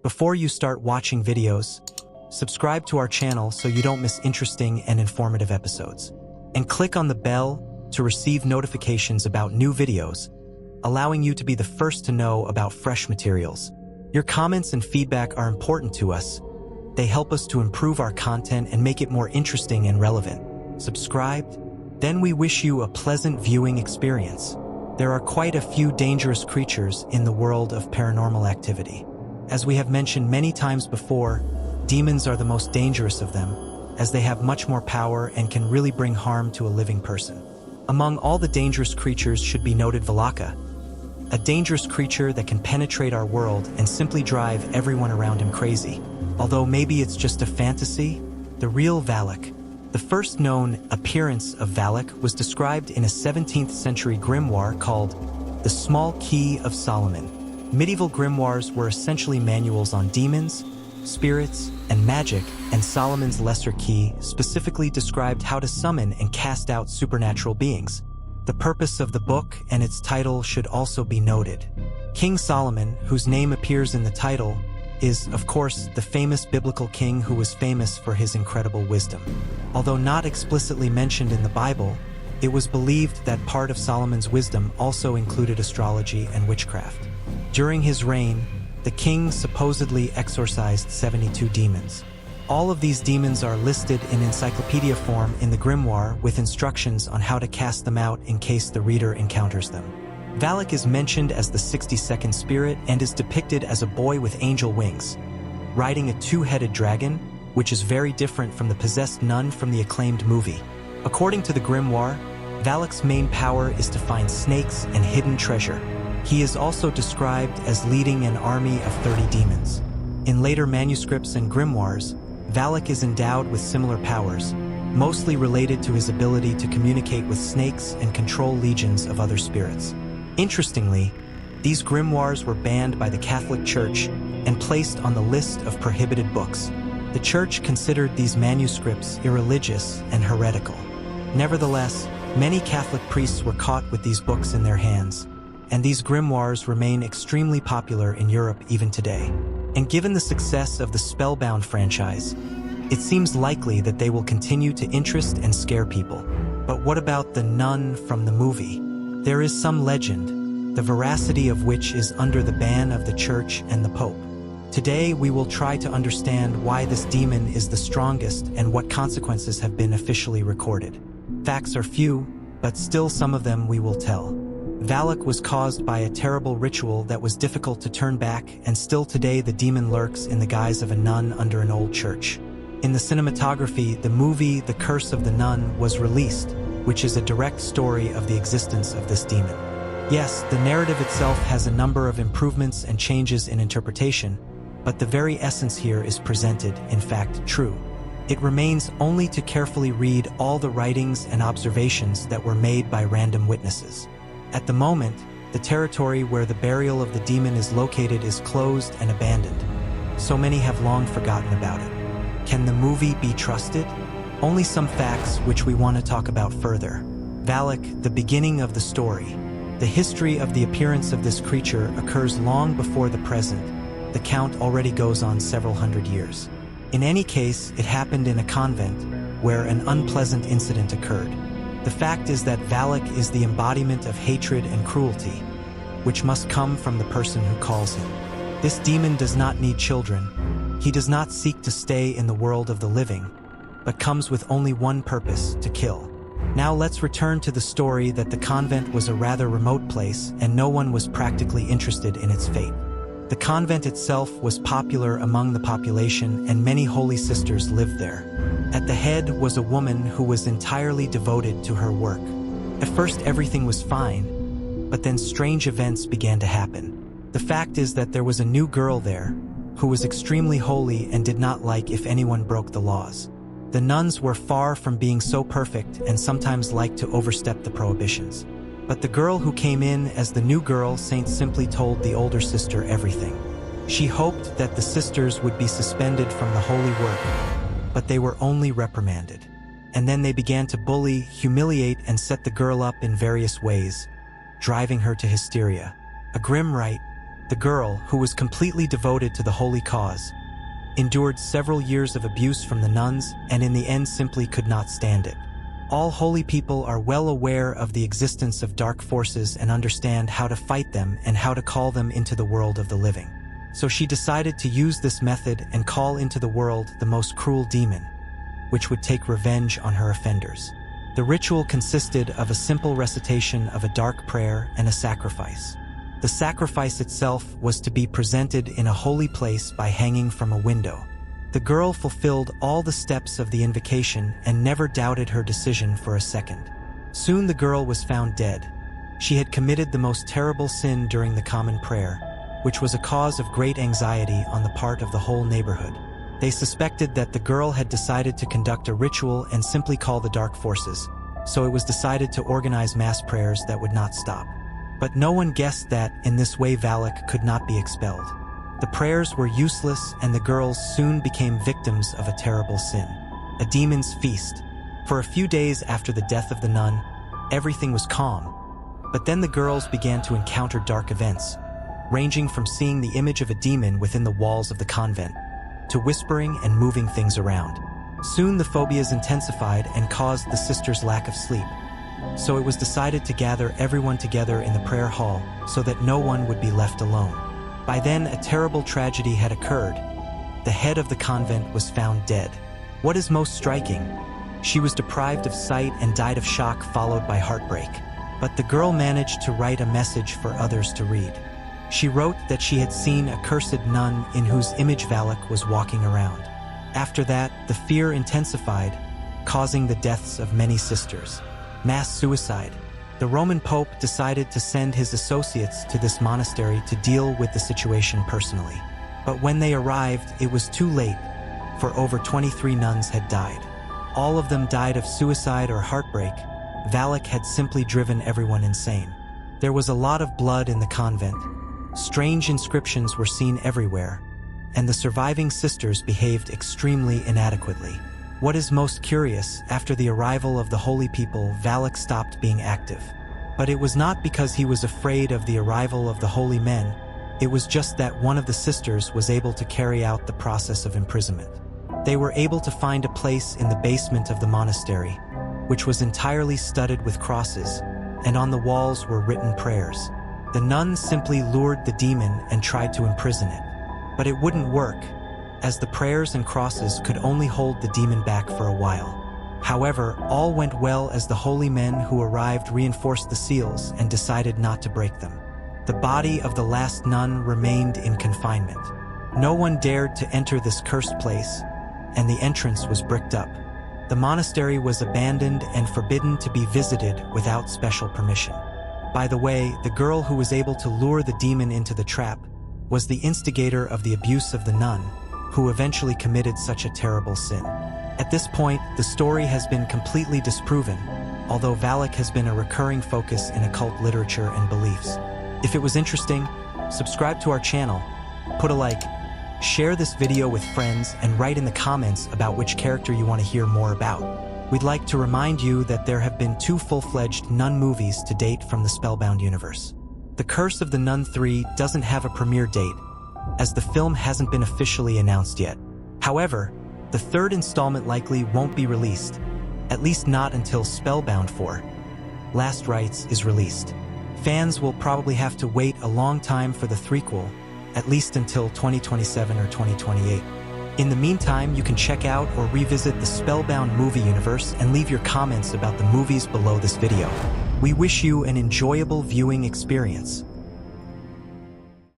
Before you start watching videos, subscribe to our channel so you don't miss interesting and informative episodes. And click on the bell to receive notifications about new videos, allowing you to be the first to know about fresh materials. Your comments and feedback are important to us. They help us to improve our content and make it more interesting and relevant. Subscribed? Then we wish you a pleasant viewing experience. There are quite a few dangerous creatures in the world of paranormal activity. As we have mentioned many times before, demons are the most dangerous of them, as they have much more power and can really bring harm to a living person. Among all the dangerous creatures should be noted Valak, a dangerous creature that can penetrate our world and simply drive everyone around him crazy. Although maybe it's just a fantasy, the real Valak. The first known appearance of Valak was described in a 17th century grimoire called The Small Key of Solomon. Medieval grimoires were essentially manuals on demons, spirits, and magic, and Solomon's Lesser Key specifically described how to summon and cast out supernatural beings. The purpose of the book and its title should also be noted. King Solomon, whose name appears in the title, is, of course, the famous biblical king who was famous for his incredible wisdom. Although not explicitly mentioned in the Bible, it was believed that part of Solomon's wisdom also included astrology and witchcraft. During his reign, the king supposedly exorcised 72 demons. All of these demons are listed in encyclopedia form in the grimoire with instructions on how to cast them out in case the reader encounters them. Valak is mentioned as the 62nd spirit and is depicted as a boy with angel wings, riding a two-headed dragon, which is very different from the possessed nun from the acclaimed movie. According to the grimoire, Valak's main power is to find snakes and hidden treasure. He is also described as leading an army of 30 demons. In later manuscripts and grimoires, Valak is endowed with similar powers, mostly related to his ability to communicate with snakes and control legions of other spirits. Interestingly, these grimoires were banned by the Catholic Church and placed on the list of prohibited books. The Church considered these manuscripts irreligious and heretical. Nevertheless, many Catholic priests were caught with these books in their hands, and these grimoires remain extremely popular in Europe even today. And given the success of the Spellbound franchise, it seems likely that they will continue to interest and scare people. But what about the nun from the movie? There is some legend, the veracity of which is under the ban of the Church and the Pope. Today we will try to understand why this demon is the strongest and what consequences have been officially recorded. Facts are few, but still some of them we will tell. Valak was caused by a terrible ritual that was difficult to turn back, and still today the demon lurks in the guise of a nun under an old church. In the cinematography, the movie The Curse of the Nun was released, which is a direct story of the existence of this demon. Yes, the narrative itself has a number of improvements and changes in interpretation, but the very essence here is presented, in fact, true. It remains only to carefully read all the writings and observations that were made by random witnesses. At the moment, the territory where the burial of the demon is located is closed and abandoned. So many have long forgotten about it. Can the movie be trusted? Only some facts which we want to talk about further. Valak, the beginning of the story. The history of the appearance of this creature occurs long before the present. The count already goes on several hundred years. In any case, it happened in a convent, where an unpleasant incident occurred. The fact is that Valak is the embodiment of hatred and cruelty, which must come from the person who calls him. This demon does not need children. He does not seek to stay in the world of the living, but comes with only one purpose: to kill. Now let's return to the story that the convent was a rather remote place and no one was practically interested in its fate. The convent itself was popular among the population and many holy sisters lived there. At the head was a woman who was entirely devoted to her work. At first everything was fine, but then strange events began to happen. The fact is that there was a new girl there who was extremely holy and did not like if anyone broke the laws. The nuns were far from being so perfect and sometimes liked to overstep the prohibitions. But the girl who came in as the new girl saint simply told the older sister everything. She hoped that the sisters would be suspended from the holy work, but they were only reprimanded. And then they began to bully, humiliate, and set the girl up in various ways, driving her to hysteria. A grim rite, The girl, who was completely devoted to the holy cause, endured several years of abuse from the nuns and in the end simply could not stand it. All holy people are well aware of the existence of dark forces and understand how to fight them and how to call them into the world of the living. So she decided to use this method and call into the world the most cruel demon, which would take revenge on her offenders. The ritual consisted of a simple recitation of a dark prayer and a sacrifice. The sacrifice itself was to be presented in a holy place by hanging from a window. The girl fulfilled all the steps of the invocation and never doubted her decision for a second. Soon the girl was found dead. She had committed the most terrible sin during the common prayer, which was a cause of great anxiety on the part of the whole neighborhood. They suspected that the girl had decided to conduct a ritual and simply call the dark forces, so it was decided to organize mass prayers that would not stop. But no one guessed that, in this way, Valak could not be expelled. The prayers were useless and the girls soon became victims of a terrible sin, a demon's feast. For a few days after the death of the nun, everything was calm. But then the girls began to encounter dark events, ranging from seeing the image of a demon within the walls of the convent, to whispering and moving things around. Soon the phobias intensified and caused the sisters' lack of sleep. So it was decided to gather everyone together in the prayer hall so that no one would be left alone. By then, a terrible tragedy had occurred. The head of the convent was found dead. What is most striking? She was deprived of sight and died of shock followed by heartbreak. But the girl managed to write a message for others to read. She wrote that she had seen a cursed nun in whose image Valak was walking around. After that, the fear intensified, causing the deaths of many sisters. Mass suicide. The Roman Pope decided to send his associates to this monastery to deal with the situation personally. But when they arrived, it was too late, for over 23 nuns had died. All of them died of suicide or heartbreak. Valak had simply driven everyone insane. There was a lot of blood in the convent. Strange inscriptions were seen everywhere, and the surviving sisters behaved extremely inadequately. What is most curious, after the arrival of the holy people, Valak stopped being active. But it was not because he was afraid of the arrival of the holy men. It was just that one of the sisters was able to carry out the process of imprisonment. They were able to find a place in the basement of the monastery, which was entirely studded with crosses, and on the walls were written prayers. The nuns simply lured the demon and tried to imprison it. But it wouldn't work, as the prayers and crosses could only hold the demon back for a while. However, all went well as the holy men who arrived reinforced the seals and decided not to break them. The body of the last nun remained in confinement. No one dared to enter this cursed place, and the entrance was bricked up. The monastery was abandoned and forbidden to be visited without special permission. By the way, the girl who was able to lure the demon into the trap was the instigator of the abuse of the nun, who eventually committed such a terrible sin. At this point, the story has been completely disproven, although Valak has been a recurring focus in occult literature and beliefs. If it was interesting, subscribe to our channel, put a like, share this video with friends, and write in the comments about which character you want to hear more about. We'd like to remind you that there have been 2 full-fledged Nun movies to date from the Spellbound universe. The Curse of the Nun 3 doesn't have a premiere date, as the film hasn't been officially announced yet. However, the 3rd installment likely won't be released, at least not until Spellbound 4, Last Rites is released. Fans will probably have to wait a long time for the threequel, at least until 2027 or 2028. In the meantime, you can check out or revisit the Spellbound movie universe and leave your comments about the movies below this video. We wish you an enjoyable viewing experience.